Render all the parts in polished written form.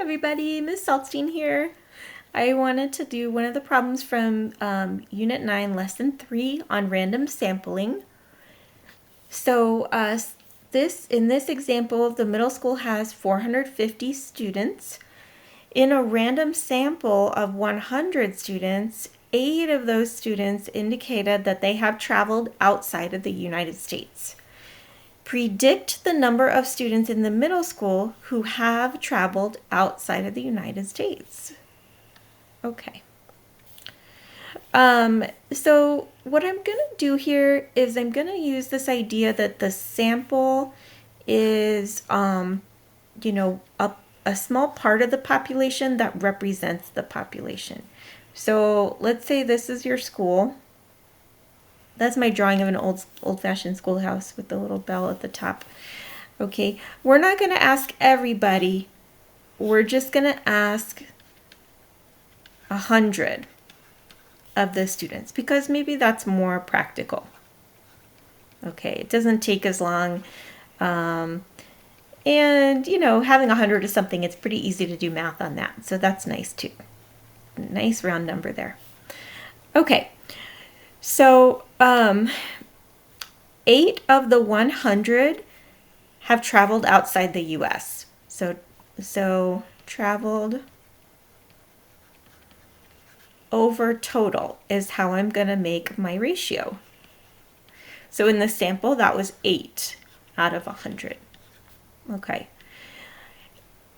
everybody, Miss Saltstein here. I wanted to do one of the problems from Unit 9, Lesson 3 on random sampling. So in this example, the middle school has 450 students. In a random sample of 100 students, 8 of those students indicated that they have traveled outside of the United States. Predict the number of students in the middle school who have traveled outside of the United States. Okay. So what I'm going to do here is I'm going to use this idea that the sample is, a small part of the population that represents the population. So let's say this is your school. That's my drawing of an old-fashioned schoolhouse with the little bell at the top. Okay, we're not going to ask everybody. We're just going to ask 100 of the students because maybe that's more practical. Okay, it doesn't take as long. And, having 100 is something, it's pretty easy to do math on that. So that's nice too. Nice round number there. Okay. So 8 of the 100 have traveled outside the U.S. So traveled over total is how I'm going to make my ratio. So in the sample, that was 8 out of 100. Okay.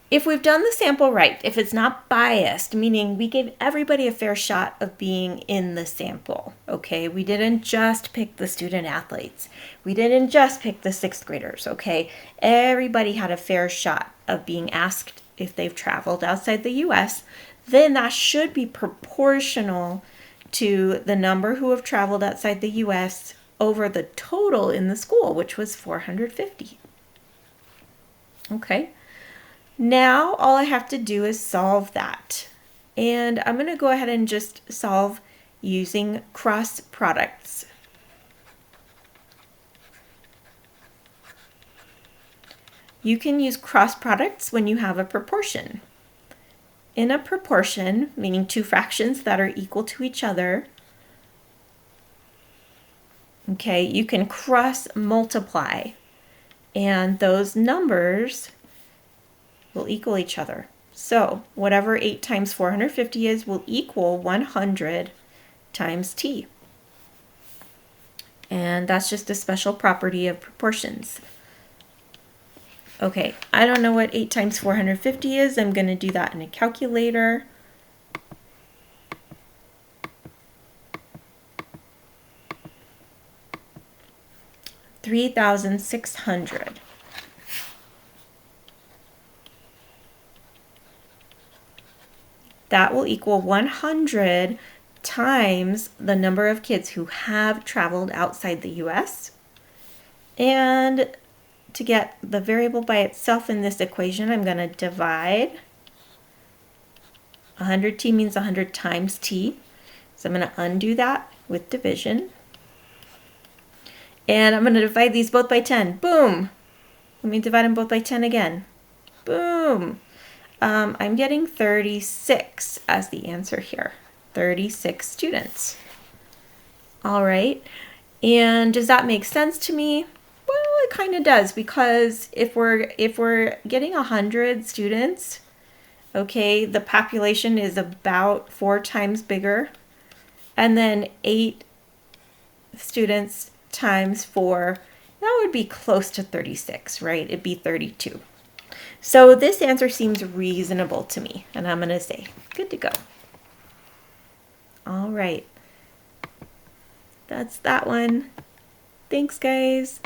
If we've done the sample right, if it's not biased, meaning we gave everybody a fair shot of being in the sample, okay? We didn't just pick the student athletes. We didn't just pick the 6th graders, okay? Everybody had a fair shot of being asked if they've traveled outside the U.S., then that should be proportional to the number who have traveled outside the U.S. over the total in the school, which was 450. Okay. Now all I have to do is solve that. And I'm going to go ahead and just solve using cross products. You can use cross products when you have a proportion. In a proportion, meaning two fractions that are equal to each other, okay, you can cross multiply and those numbers will equal each other. So whatever 8 times 450 is will equal 100 times t. And that's just a special property of proportions. Okay, I don't know what 8 times 450 is. I'm going to do that in a calculator. $3,600. That will equal 100 times the number of kids who have traveled outside the U.S. And to get the variable by itself in this equation, I'm going to divide. 100t means 100 times t. So I'm going to undo that with division. And I'm going to divide these both by 10. Boom! Let me divide them both by 10 again. Boom! I'm getting 36 as the answer here. 36 students. All right. And does that make sense to me? Well, it kind of does, because if we're getting 100 students, okay, the population is about 4 times bigger. And then 8 students times 4, that would be close to 36, right? It'd be 32. So this answer seems reasonable to me, and I'm going to say good to go. All right. That's that one. Thanks, guys.